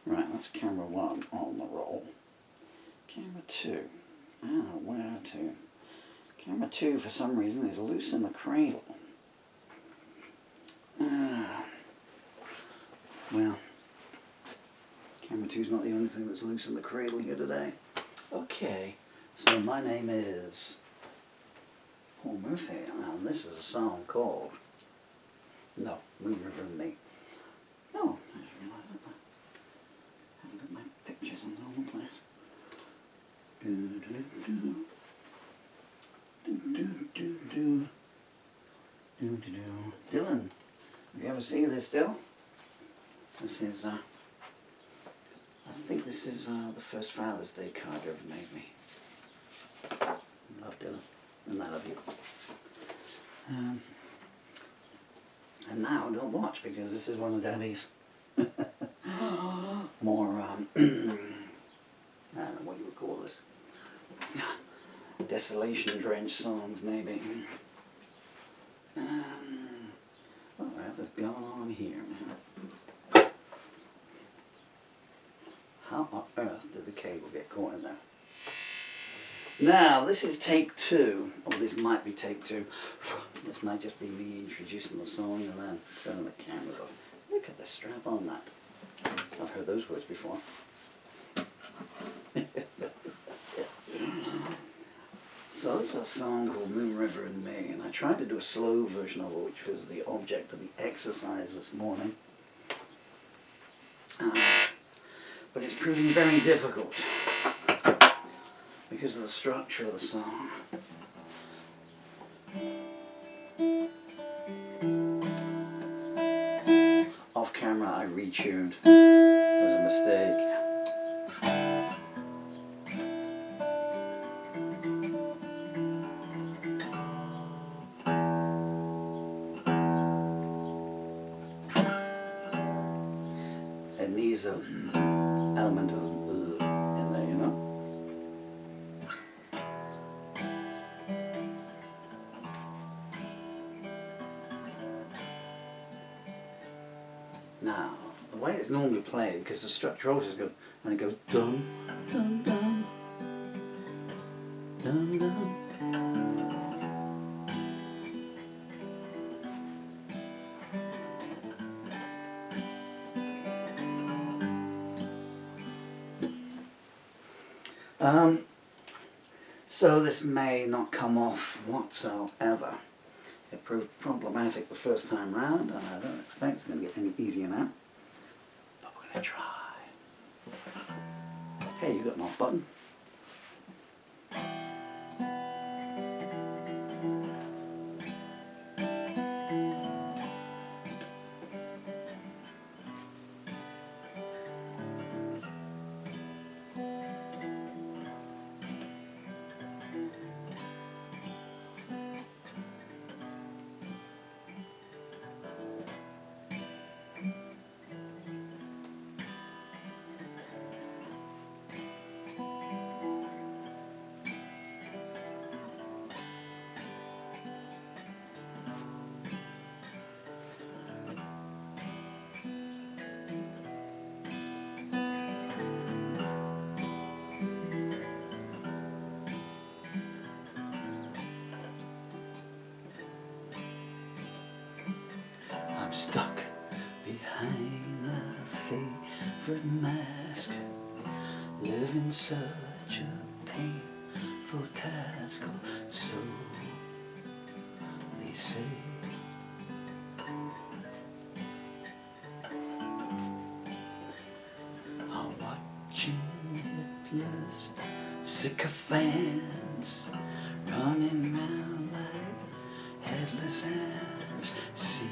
Right, that's camera 1 on the roll. Camera 2. Where to? Camera 2, for some reason, is loose in the cradle. Well, camera 2's not the only thing that's loose in the cradle here today. Okay, so my name is Paul Murphy, and this is a song called No, Moon River and Me. Oh, I just realised that I haven't got my pictures in the wrong place. Dylan, have you ever seen this, Dill? This is, I think this is the first Father's Day card you ever made me. Love Dylan, and I love you. And now, don't watch, because this is one of Daddy's more, I don't know what you would call this. Desolation-drenched songs, maybe. What on earth is going on here, man? How on earth did the cable get caught in there? Now, this is take 2, or this might be take 2. This might just be me introducing the song and then turning the camera off. Look at the strap on that. I've heard those words before. So this is a song called Moon River and Me, and I tried to do a slow version of it, which was the object of the exercise this morning. But it's proving very difficult because of the structure of the song. Off camera I retuned. It was a mistake. It needs an element of in there, you know? Now, the way it's normally played, because the structure always goes, when it goes dum, dum, dum, dum, dum. So this may not come off whatsoever. It proved problematic the first time round, and I don't expect it's going to get any easier now. But we're going to try. Hey, you got an off button? I'm stuck behind my favorite mask, living such a painful task, or so they say. I'm watching witless sycophants running round like headless ants. See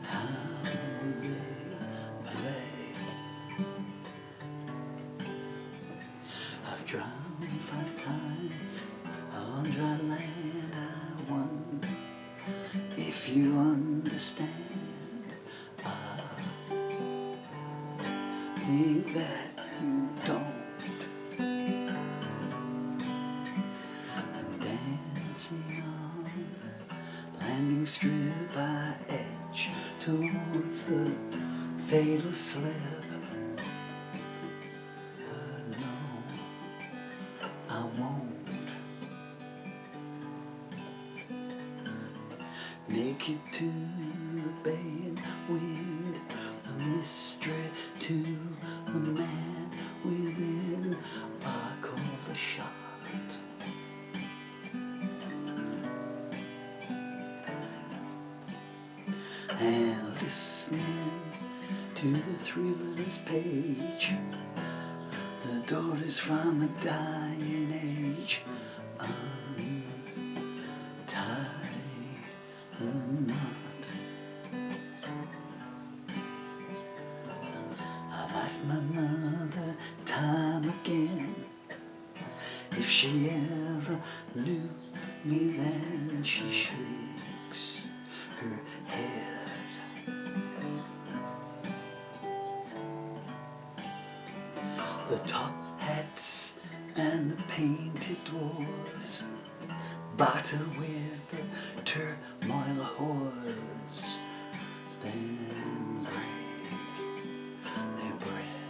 how they play. I've drowned 5 times on dry land. I wonder if you understand. I think that you don't. I'm dancing on the landing strip I edge towards the fatal slip. No, I won't. Naked to the baying wind, a mystery to the man within. I call the shot. And listening to the thriller's page, the daughters from a dying age. Untie the knot. I've asked my mother time again if she ever knew me then. She shakes her head. The top hats and the painted dwarves batter with the turmoil horse, then break their bread,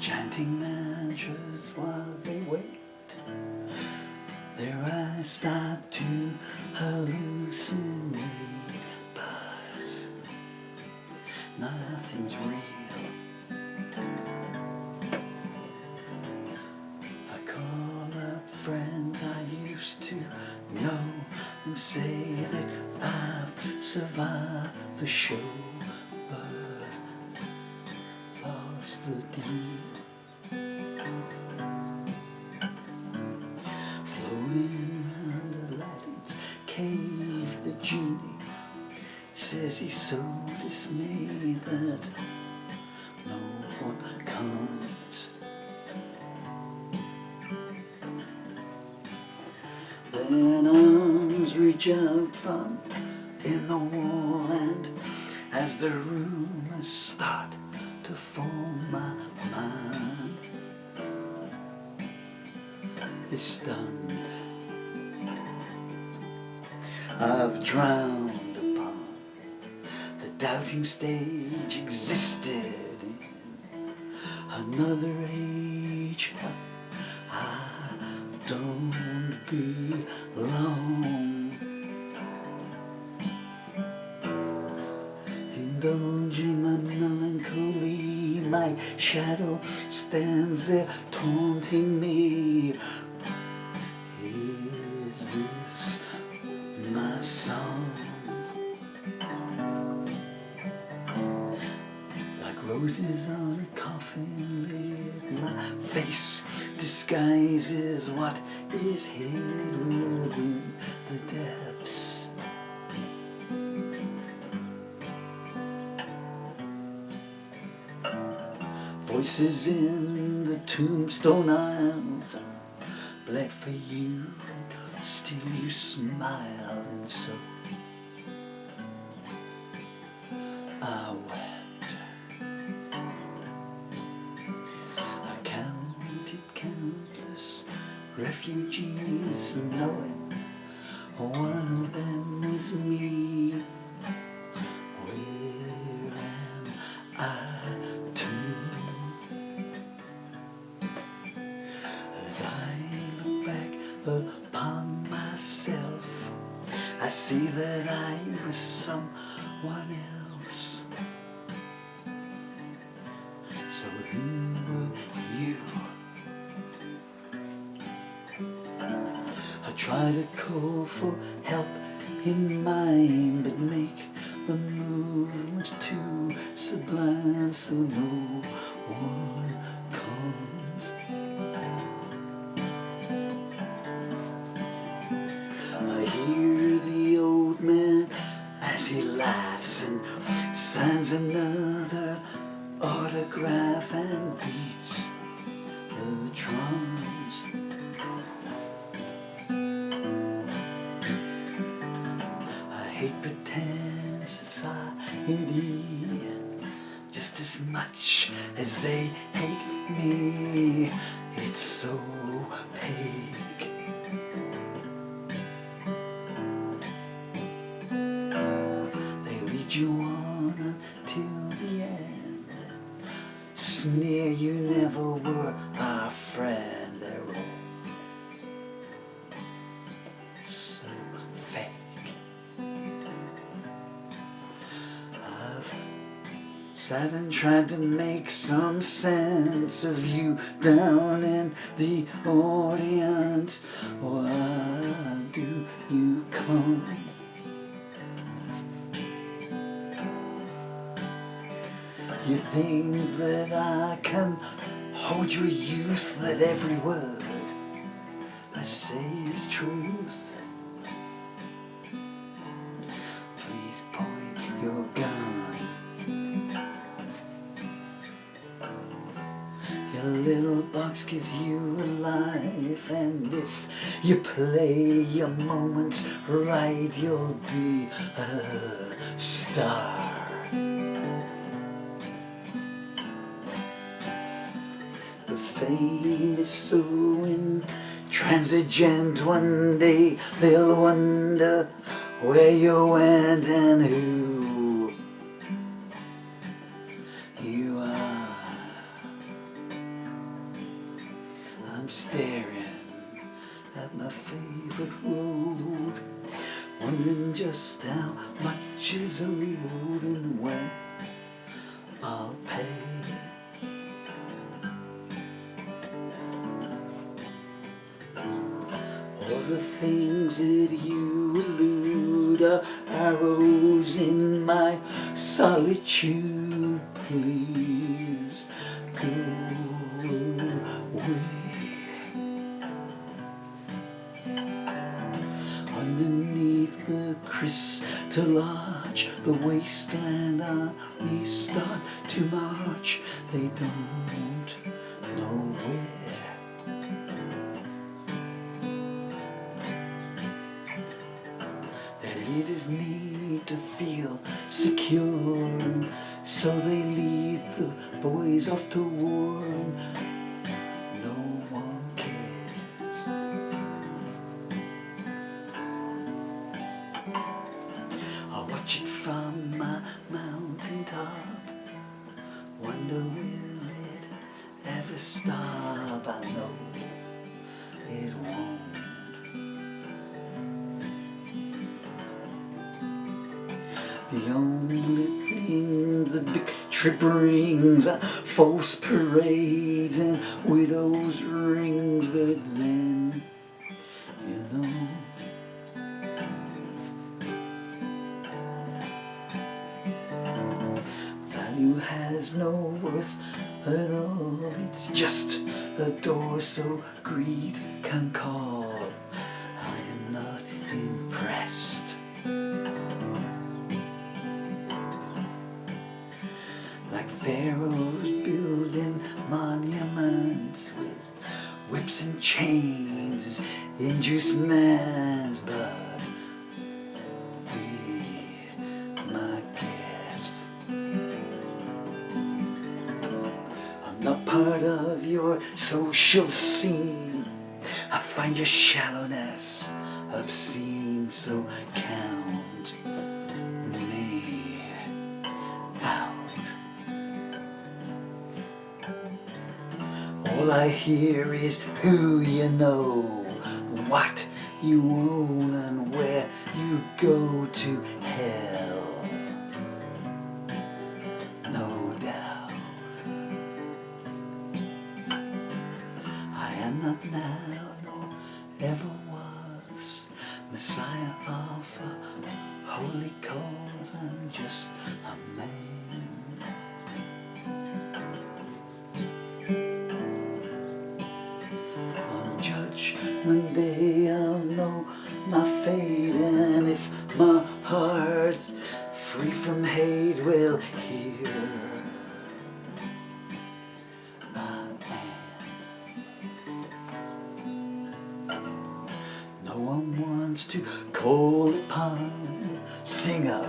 chanting mantras while they wait. Their eyes start to hallucinate, but nothing's real. I call up friends I used to know and say that I've survived the show, but lost the deal. Floating round Aladdin's cave, the genie says he's so dismayed that no one comes. Then arms reach out from in the wall, and as the rumors start to form, my mind is stunned. I've drowned upon the doubting stage, existed in another age. I don't belong. Indulging my melancholy, my shadow stands there taunting me. Is this my song? Like roses on a coffin lid, my face disguises what is hid within the depths. Voices in the tombstone aisles bled for you, and still you smile, and so I wept. I counted countless refugees, knowing one of them was me. Where am I to? As I look back upon myself, I see that I was someone else. So who were you? I try to call for help in mind, but make the movement too sublime, so no one comes. I hear the old man as he laughs and signs another autograph and beats the drums. I hate pretend society just as much as they hate me. It's so opaque. They lead you on until the end. Sneer you never were our friend. They're all so fake. I've sat and tried to make some sense of you down in the audience. Why do you come? You think that I can hold your youth, that every word I say is truth? Please point your gun. Your little box gives you a life, and if you play your moments right, you'll be a star. The fame is so intransigent, one day they'll wonder where you went and who you are. I'm staring at my favorite road, wondering just how much is owed and when I'll pay. All the things that you elude are arrows in my solitude. Please go away. Underneath the crystal arch, the wasteland army start to march. They don't know where. Their leaders need to feel secure, so they lead the boys off to war, and no one cares. I watch it from my mountaintop, wonder will it ever stop? I know it won't. The only thing the victory brings are false parades and widows' rings, but then, you know, value has no worth at all. It's just a door so greed can call. I am not impressed. Like pharaohs building monuments with whips and chains as inducements, but be my guest. I'm not part of your social scene. I find your shallowness obscene, so count me out. All I hear is who you know, what you own, and where you go to hell. No doubt. I am not now, nor ever was, Messiah of a holy cause. I'm just a man. Judgment day I'll know my fate, and if my heart's free from hate, well, here I am. No one wants to call upon a singer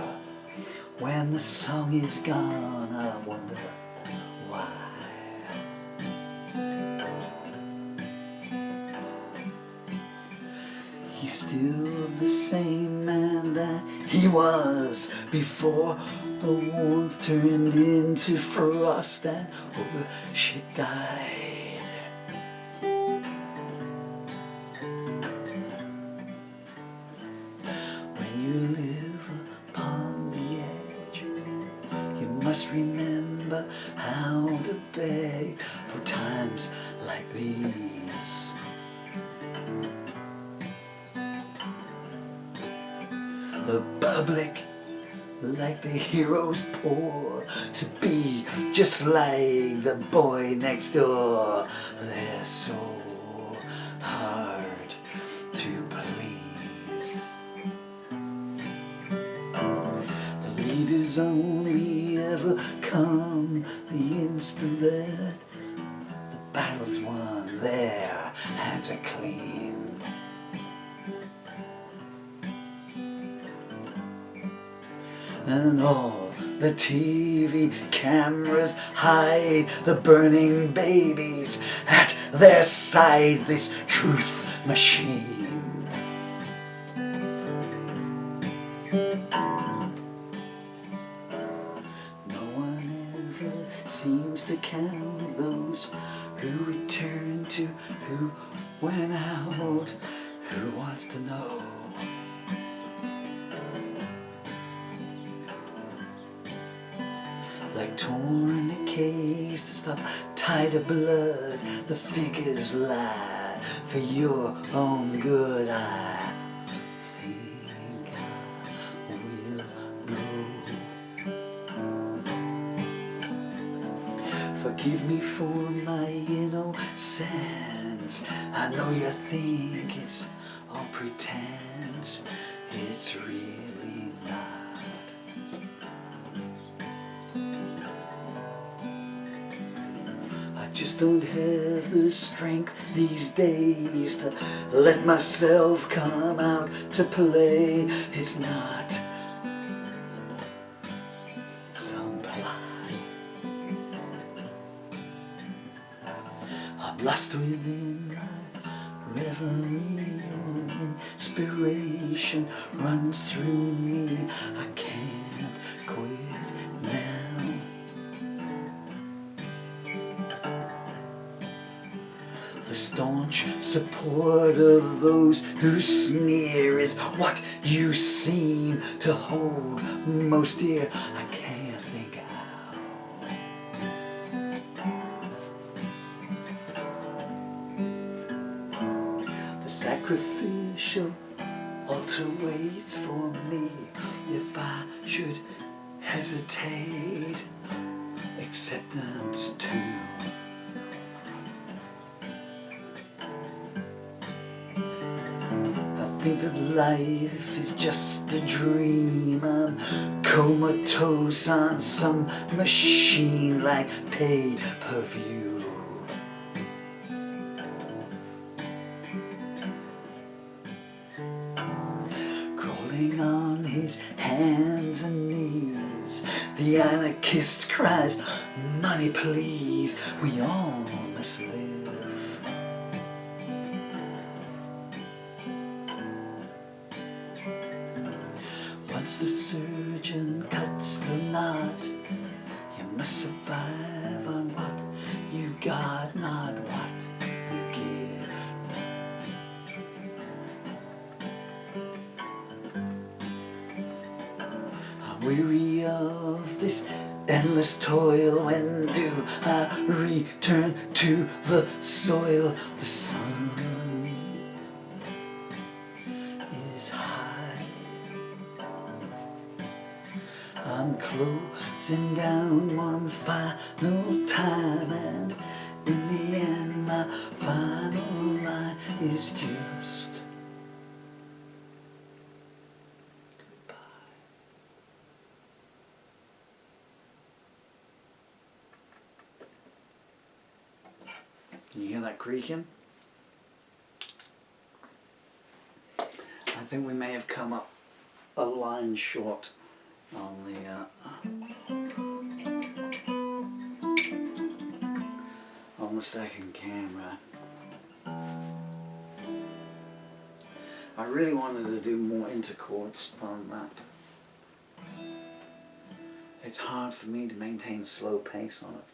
when the song is gone. I wonder why. He's still the same man that he was before the warmth turned into frost and the ship died. When you live upon the edge, you must remember how to beg for times like these. The public, like the heroes poor, to be just like the boy next door. They're so hard to please. The leaders only ever come the instant that the battle's won, their hands are clean. And all the TV cameras hide the burning babies at their side, this truth machine. No one ever seems to count those who return to, who went out, who wants to know. Like tourniquets that stop tide of blood, the figures lie for your own good. I think I will go. Forgive me for my innocence. I know you think it's all pretense. It's really not. I just don't have the strength these days to let myself come out to play. It's not some plot. I'm lost within my reverie. Inspiration runs through me. I can't quit now. The staunch support of those who sneer is what you seem to hold most dear. I can't think how. The sacrificial altar waits for me if I should hesitate. Acceptance too. I think that life is just a dream. I'm comatose on some machine like pay-per-view. Crawling on his hands and knees, the anarchist cries, money please, we all must live. Once the surgeon cuts the knot, you must survive on what you got, not what you give. I'm weary of this endless toil. When do I return to the soil? The sun is high. I'm closing down one final time, and in the end my final line is just goodbye. Can you hear that creaking? I think we may have come up a line short on the second camera. I really wanted to do more interchords on that. It's hard for me to maintain a slow pace on it.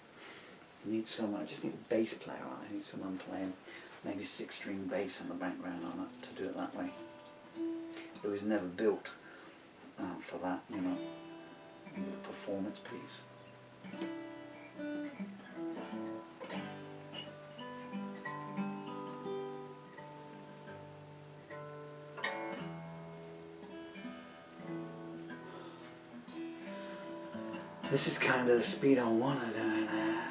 I need someone, I just need a bass player on it. I need someone playing maybe 6-string bass in the background on it to do it that way. It was never built for that, you know, performance piece. This is kind of the speed I want to do it at.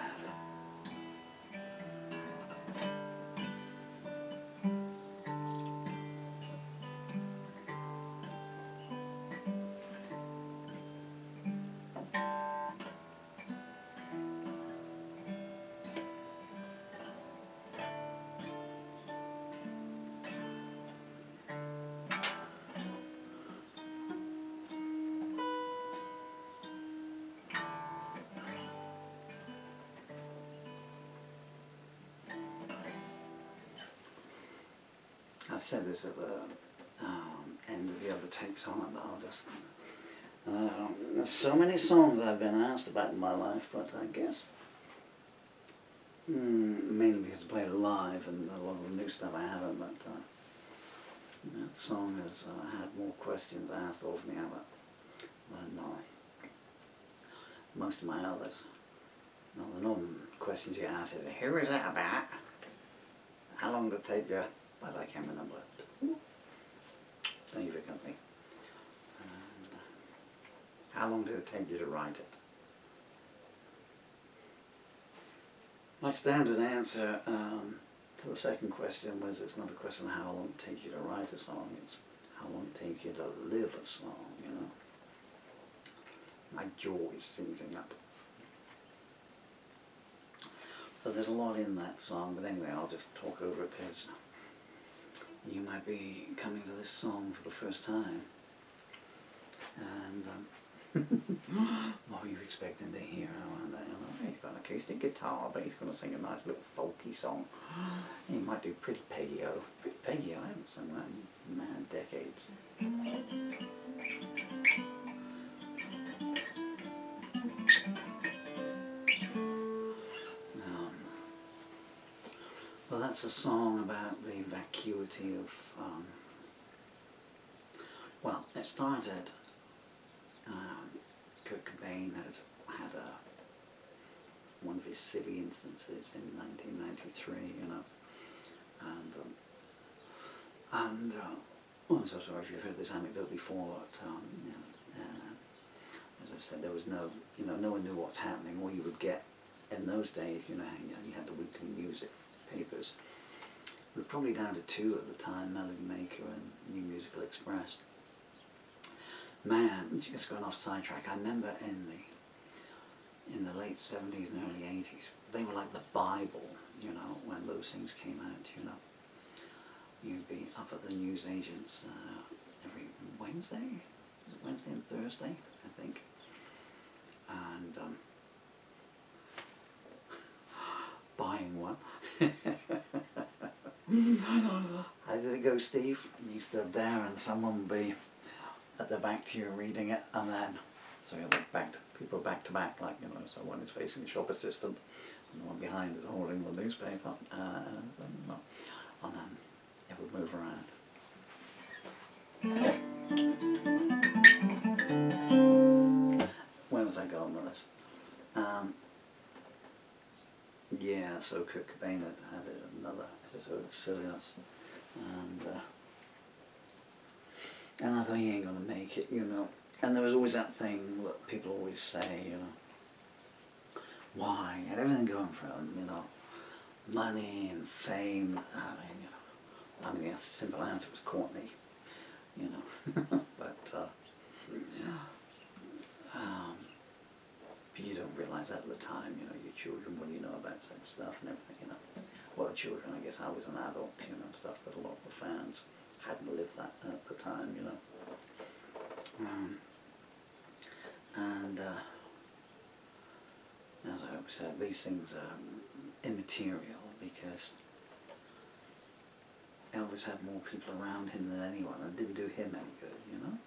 I've said this at the end of the other takes on it, but I'll just... there's so many songs I've been asked about in my life, but I guess... mainly because I played it live and a lot of the new stuff I haven't, but that song has had more questions asked of me than most of my others. Now, the normal questions you ask is, who is that about? How long did it take you? But I can't remember it. Thank you for company. And, how long did it take you to write it? My standard answer to the second question was, it's not a question of how long it takes you to write a song, it's how long it takes you to live a song, you know. My jaw is seizing up. But there's a lot in that song, but anyway, I'll just talk over it because you might be coming to this song for the first time. And what were you expecting to hear? He's got an acoustic guitar, but he's going to sing a nice little folky song. He might do Pretty Peggy-O. Pretty Peggy-O, I haven't sung that in, man, decades. Well, that's a song about the vacuity of, well, it started, Kurt Cobain had one of his silly instances in 1993, you know, and oh, I'm so sorry if you've heard this anecdote before, but, you know, as I said, there was no, you know, no one knew what's happening. All you would get in those days, you know, you had the weekly music papers. We were probably down to 2 at the time, Melody Maker and New Musical Express. Man, just going off sidetrack, I remember in the late 70s and early 80s, they were like the Bible, you know, when those things came out, you know. You'd be up at the newsagents every Wednesday and Thursday, I think. And buying one. How did it go, Steve? You stood there and someone would be at the back to you reading it, and then so you look back to people back to back, like, you know, so one is facing the shop assistant and the one behind is holding the newspaper, and then it would move around. Where was I going with this? Yeah, so Kurt Cobain had another episode of silliness, and I thought, he ain't gonna make it, you know. And there was always that thing that people always say, you know, why? He had everything going for him, you know, money and fame. I mean, the simple answer was Courtney, you know, but you don't realise that at the time, you know, your children, what do you know about such stuff and everything, you know. Well, children, I guess I was an adult, you know, stuff that a lot of the fans hadn't lived that at the time, you know. And as I always said, these things are immaterial because Elvis had more people around him than anyone, and it didn't do him any good, you know.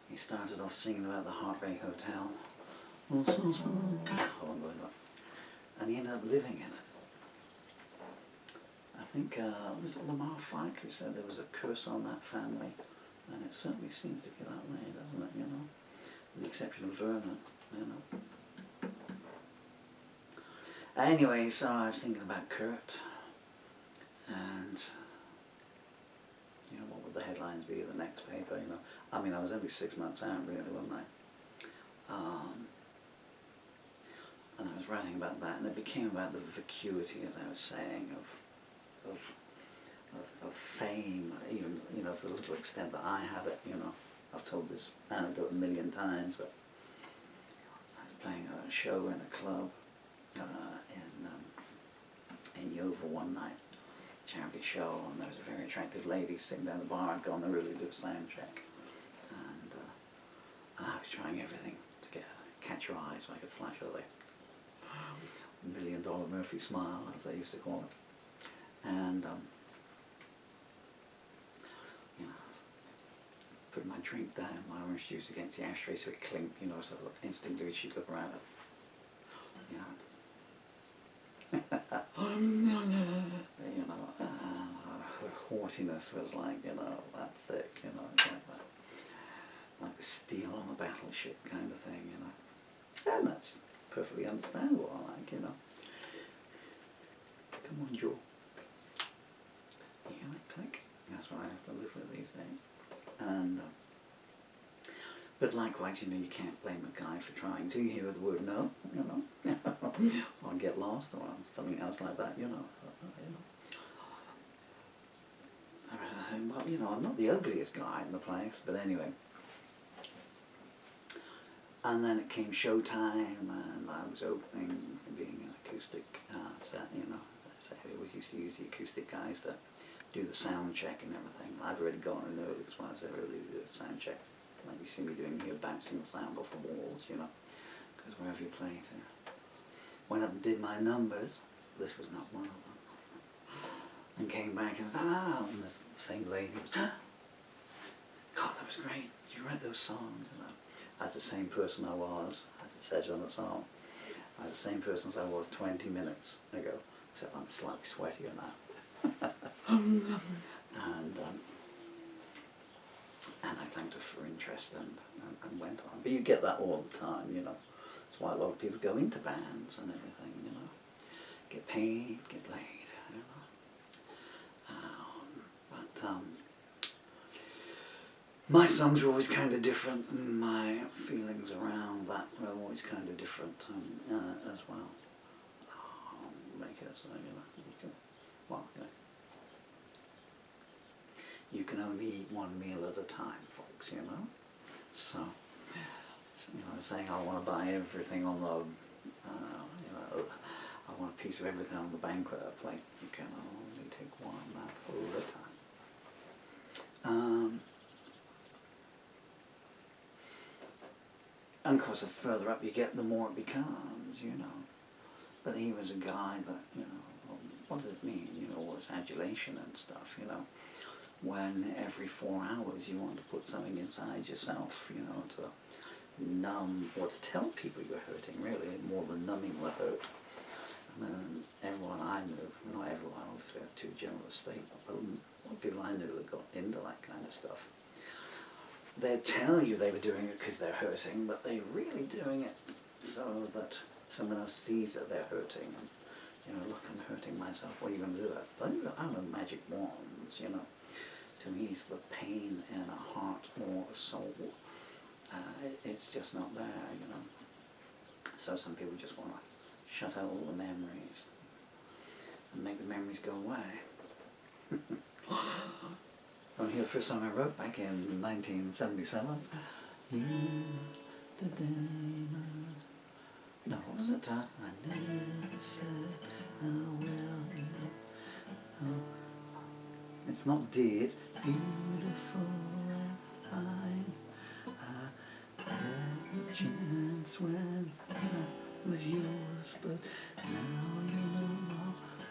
He started off singing about the Heartbreak Hotel. And he ended up living in it. I think, was it Lamar Fike who said there was a curse on that family? And it certainly seems to be that way, doesn't it, you know? With the exception of Vernon, you know. Anyway, so I was thinking about Kurt, and, you know, what would the headlines be of the next paper, you know? I mean, I was only 6 months out, really, wasn't I? And I was writing about that, and it became about the vacuity, as I was saying, of fame, even, you know, to the little extent that I had it, you know. I've told this anecdote a million times, but I was playing a show in a club in Yeovil one night, charity show, and there was a very attractive lady sitting down the bar. I'd gone there really to do a sound check, and I was trying everything to catch her eyes so I could flash her the $1 million Murphy smile, as they used to call it. And you know, I was putting my drink down, my orange juice against the ashtray so it clinked, you know, so instinctively she'd look around it. You know. You know, her haughtiness was like, you know, that thick, you know, like the steel on a battleship kind of thing, you know. And that's perfectly understandable, I like, you know. Come on, Joe. You hear that click? That's what I have to live with these days. And but likewise, you know, you can't blame a guy for trying to hear the word no, you know, or get lost or something else like that, you know. Well, you know, I'm not the ugliest guy in the place, but anyway. And then it came showtime, and I was opening, being an acoustic set, you know. So we used to use the acoustic guys to do the sound check and everything. I've already gone in early, that's why I said early to do the sound check. Like you see me doing here, bouncing the sound off the walls, you know, because wherever you play to. Went up and did my numbers. This was not one of them. And came back and was, and this same lady was, God, that was great. You read those songs, you know. As the same person I was, as it says on the song, as the same person as I was 20 minutes ago, except I'm slightly sweatier now. And I thanked her for interest and went on. But you get that all the time, you know. That's why a lot of people go into bands and everything, you know. Get paid, get laid, you know. My songs were always kind of different, and my feelings around that were always kind of different as well. Make it so, you know, you can, well, you know. You can only eat one meal at a time, folks, you know. So you know, saying I want to buy everything on the, you know, I want a piece of everything on the banquet plate. You can only take one mouthful at a time. And of course, the further up you get, the more it becomes, you know. But he was a guy that, you know, what did it mean? You know, all this adulation and stuff, you know. When every 4 hours you want to put something inside yourself, you know, to numb or to tell people you're hurting, really, more than numbing the hurt. I mean, everyone I knew, not everyone, obviously that's too general a statement, but a lot of people I knew that got into that kind of stuff, they'd tell you they were doing it because they're hurting, but they're really doing it so that someone else sees that they're hurting. And, you know, look, I'm hurting myself, what are you going to do that? I don't know magic wands, you know. To me, it's the pain in a heart or a soul. It's just not there, you know. So some people just want to shut out all the memories and make the memories go away. Only the first song I wrote back in 1977. No, what was it? I never said I will. Oh. It's not D, it's beautiful and fine. I had a chance when I was yours, but now you're no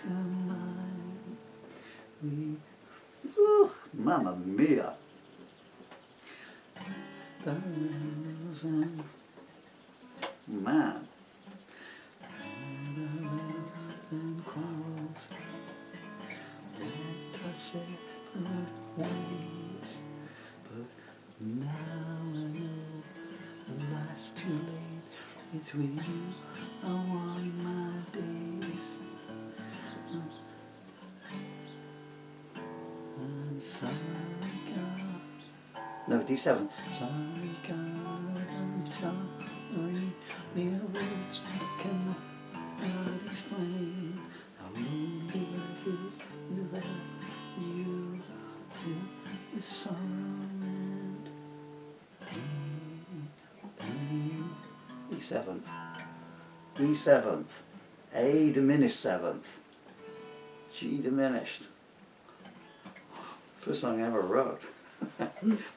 longer mine. We Mamma mia. Man. And quarrels, what I say ways, but now I know life's too late. It's with you I want my days. I'm sorry, God. No, D7. Sorry, God, I'm sorry. Mere words cannot explain how lonely life is without you. Filled with sorrow and pain. E7th. E7th. A diminished 7th. G diminished. First song I ever wrote. I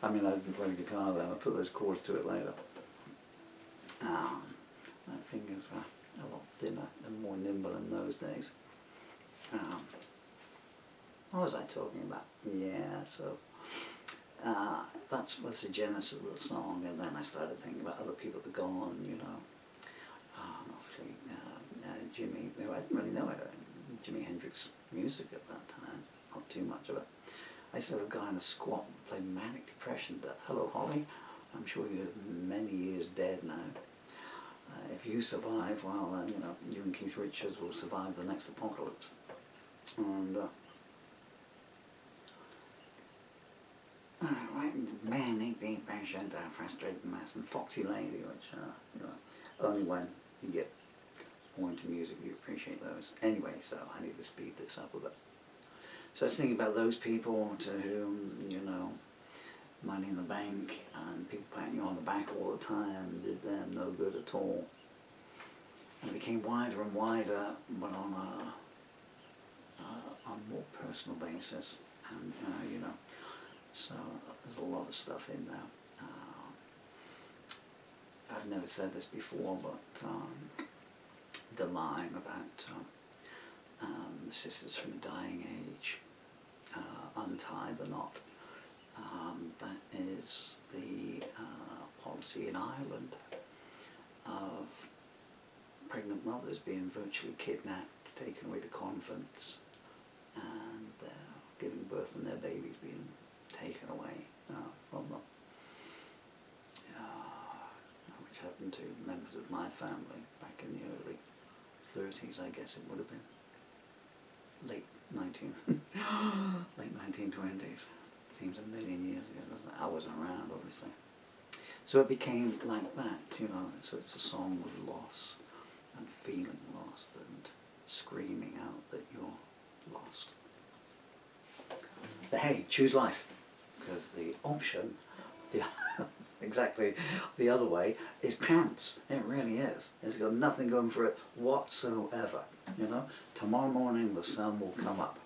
mean, I didn't play the guitar then, I put those chords to it later. My fingers were a lot thinner and more nimble in those days. What was I talking about? Yeah, so that's the genesis of the song, and then I started thinking about other people that go on, you know. Obviously, Jimmy, I didn't really know it, Jimi Hendrix music at that time, not too much of it. I used to have a guy in a squat that played Manic Depression. Hello, Holly. I'm sure you're many years dead now. If you survive, well, you know, you and Keith Richards will survive the next apocalypse. And Manic Depression, Frustrated Mess, and Foxy Lady, which you know, only when you get more into music you appreciate those. Anyway, so I need to speed this up a bit. So I was thinking about those people to whom, you know, Money in the Bank and people patting you on the back all the time did them no good at all. And it became wider and wider, but on a more personal basis. And, you know, so there's a lot of stuff in there. I've never said this before, but the line about the sisters from a dying age, untie the knot. That is the policy in Ireland of pregnant mothers being virtually kidnapped, taken away to convents, and giving birth and their babies being taken away from them. Which happened to members of my family back in the early 30s, I guess it would have been. Late 1920s. Seems a million years ago, doesn't it? I wasn't around, obviously. So it became like that, you know. So it's a song of loss and feeling lost and screaming out that you're lost. But hey, choose life, because the option, exactly the other way, is pants. It really is. It's got nothing going for it whatsoever. You know, tomorrow morning the sun will come up.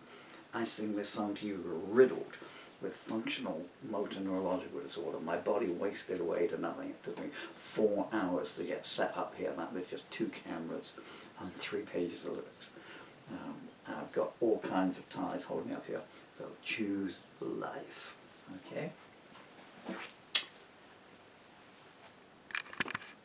I sing this song to you riddled with functional motor neurological disorder. My body wasted away to nothing. It took me 4 hours to get set up here, and that with just 2 cameras and 3 pages of lyrics. I've got all kinds of ties holding up here. So choose life. Okay?